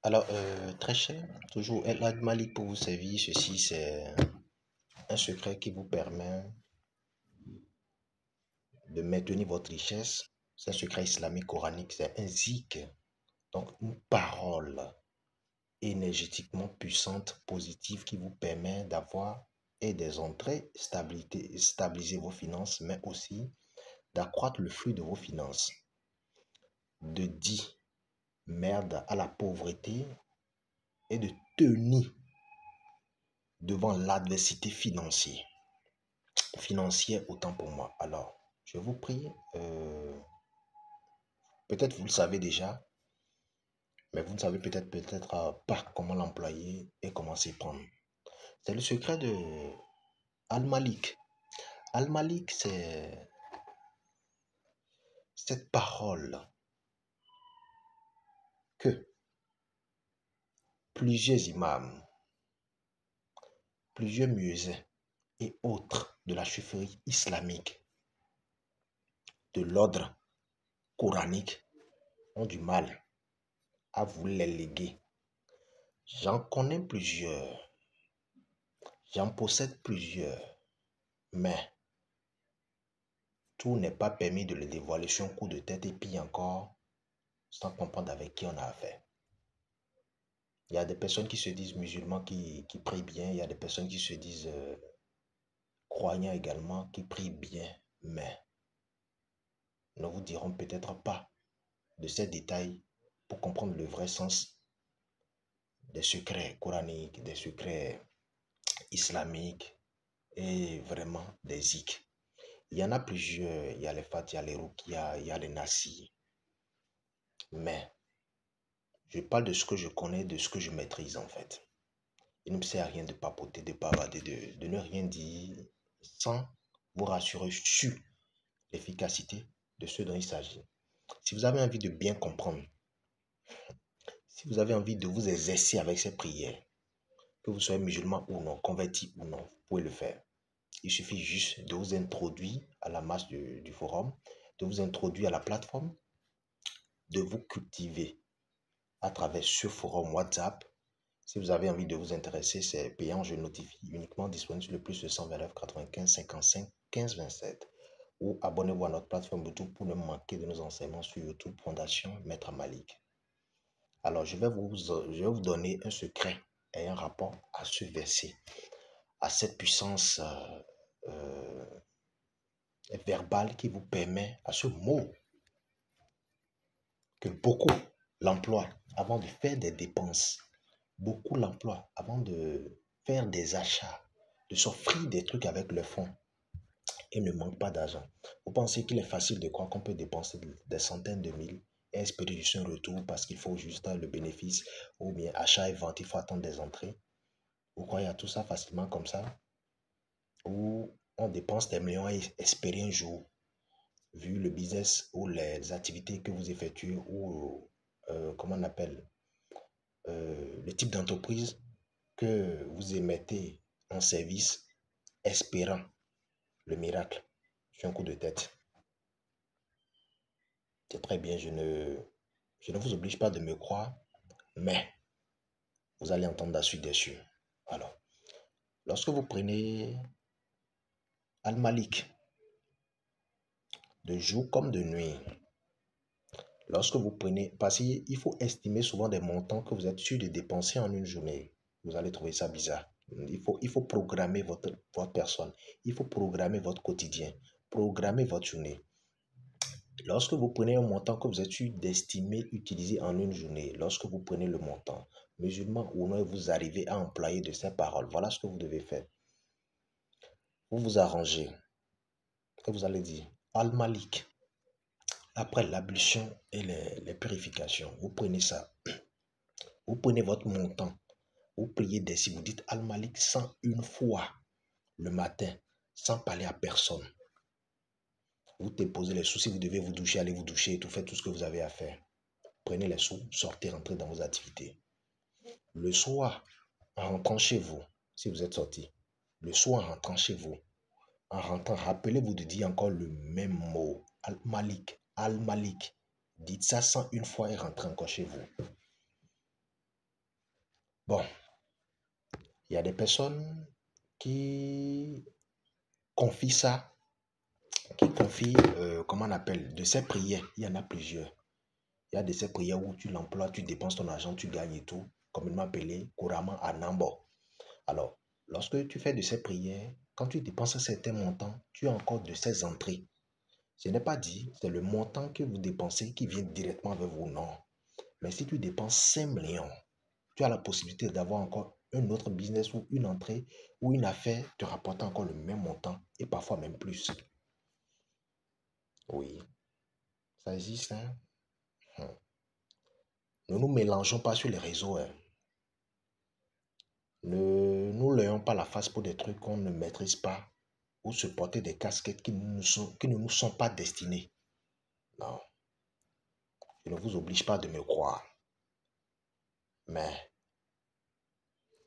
Alors, très cher, toujours El Malik pour vous servir. Ceci, c'est un secret qui vous permet de maintenir votre richesse. C'est un secret islamique coranique, c'est un zik, donc une parole énergétiquement puissante, positive, qui vous permet d'avoir et des entrées, stabiliser vos finances, mais aussi d'accroître le flux de vos finances, de dire merde à la pauvreté et de tenir devant l'adversité financière autant pour moi. Alors, je vous prie, peut-être vous le savez déjà, mais vous ne savez peut-être pas comment l'employer et comment s'y prendre. C'est le secret de Al-Malik. Al-Malik, c'est cette parole que plusieurs imams, plusieurs muezzins et autres de la chefferie islamique, de l'ordre coranique, ont du mal à vous les léguer. J'en connais plusieurs, j'en possède plusieurs, mais tout n'est pas permis de le dévoiler sur un coup de tête et puis encore sans comprendre avec qui on a affaire. Il y a des personnes qui se disent musulmans qui prient bien, il y a des personnes qui se disent croyants également qui prient bien, mais ne vous diront peut-être pas de ces détails pour comprendre le vrai sens des secrets coraniques, des secrets islamiques et vraiment des zik. Il y en a plusieurs, il y a les Fatiha, les Rukia, il y a les Nasi, mais je parle de ce que je connais, de ce que je maîtrise en fait. Il ne me sert à rien de papoter, de bavarder, de ne rien dire sans vous rassurer sur l'efficacité de ce dont il s'agit. Si vous avez envie de bien comprendre, si vous avez envie de vous exercer avec ces prières, que vous soyez musulman ou non, converti ou non, vous pouvez le faire. Il suffit juste de vous introduire à la masse du forum, de vous introduire à la plateforme, de vous cultiver à travers ce forum WhatsApp. Si vous avez envie de vous intéresser, c'est payant, je notifie, uniquement disponible sur le plus de 129 95 55 15 27. Ou abonnez-vous à notre plateforme YouTube pour ne manquer de nos enseignements sur YouTube Fondation Maître Malik. Alors, je vais vous donner un secret et un rapport à ce verset, à cette puissance verbale qui vous permet, à ce mot que beaucoup l'emploient avant de faire des dépenses. Beaucoup l'emploient avant de faire des achats, de s'offrir des trucs avec le fonds et ne manque pas d'argent. Vous pensez qu'il est facile de croire qu'on peut dépenser des centaines de mille et espérer juste un retour parce qu'il faut juste le bénéfice ou bien achat et vente, il faut attendre des entrées. Vous croyez à tout ça facilement comme ça? Ou on dépense des millions et espérer un jour, vu le business ou les activités que vous effectuez ou comment on appelle le type d'entreprise que vous émettez en service, espérant le miracle sur un coup de tête. C'est très bien, je ne vous oblige pas de me croire, mais vous allez entendre la suite des cieux. Alors, lorsque vous prenez Al-Malik, de jour comme de nuit, lorsque vous prenez, parce qu'il faut estimer souvent des montants que vous êtes sûr de dépenser en une journée. Vous allez trouver ça bizarre. Il faut programmer votre personne. Il faut programmer votre quotidien. Programmer votre journée. Lorsque vous prenez un montant que vous êtes sûr d'estimer utiliser en une journée, lorsque vous prenez le montant, musulman ou non, vous arrivez à employer de ces paroles. Voilà ce que vous devez faire. Vous vous arrangez et vous allez dire Al-Malik. Après l'ablution et les purifications, vous prenez ça. Vous prenez votre montant. Vous priez si vous dites Al-Malik 101 fois le matin, sans parler à personne. Vous déposez les sous. Si vous devez vous doucher, allez vous doucher et tout, faites tout ce que vous avez à faire. Prenez les sous, sortez, rentrez dans vos activités. Le soir, en rentrant chez vous, si vous êtes sorti, le soir en rentrant chez vous, en rentrant, rappelez-vous de dire encore le même mot, Al-Malik, Al-Malik. Dites ça 101 fois et rentrez encore chez vous. Bon, il y a des personnes qui confient ça, qui confient, comment on appelle, de ces prières. Il y en a plusieurs. Il y a de ces prières où tu l'emploies, tu dépenses ton argent, tu gagnes et tout, communément appelé couramment à Nambo. Alors, lorsque tu fais de ces prières, quand tu dépenses certains montants, tu as encore de ces entrées. Ce n'est pas dit, c'est le montant que vous dépensez qui vient directement avec vous, non. Mais si tu dépenses 5 millions, tu as la possibilité d'avoir encore un autre business ou une entrée ou une affaire te rapportant encore le même montant et parfois même plus. Oui, ça existe, hein. Ne nous mélangeons pas sur les réseaux, hein. Ne nous layons pas la face pour des trucs qu'on ne maîtrise pas ou se porter des casquettes qui ne nous sont pas destinées. Non, je ne vous oblige pas de me croire. Mais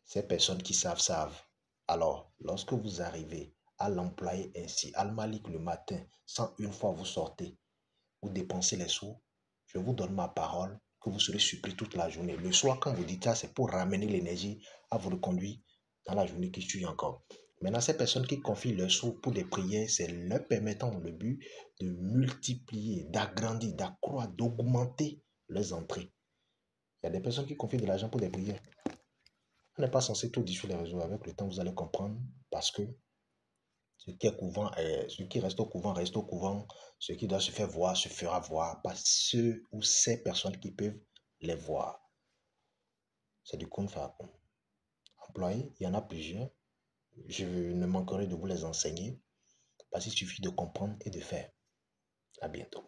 ces personnes qui savent, savent. Alors, lorsque vous arrivez à l'employer ainsi, Al-Malik le matin, sans une fois vous sortez, vous dépensez les sous, je vous donne ma parole que vous serez surpris toute la journée. Le soir, quand vous dites ça, c'est pour ramener l'énergie à vous reconduire dans la journée qui suit encore. Maintenant, ces personnes qui confient leurs sous pour des prières, c'est leur permettant le but de multiplier, d'agrandir, d'accroître, d'augmenter leurs entrées. Il y a des personnes qui confient de l'argent pour des prières. On n'est pas censé tout dire sur les réseaux. Avec le temps, vous allez comprendre parce que ce qui est couvent, ce qui reste au couvent reste au couvent. Ce qui doit se faire voir se fera voir par ceux ou ces personnes qui peuvent les voir. C'est du kun fa kun. Employés, il y en a plusieurs. Je ne manquerai de vous les enseigner parce qu'il suffit de comprendre et de faire. À bientôt.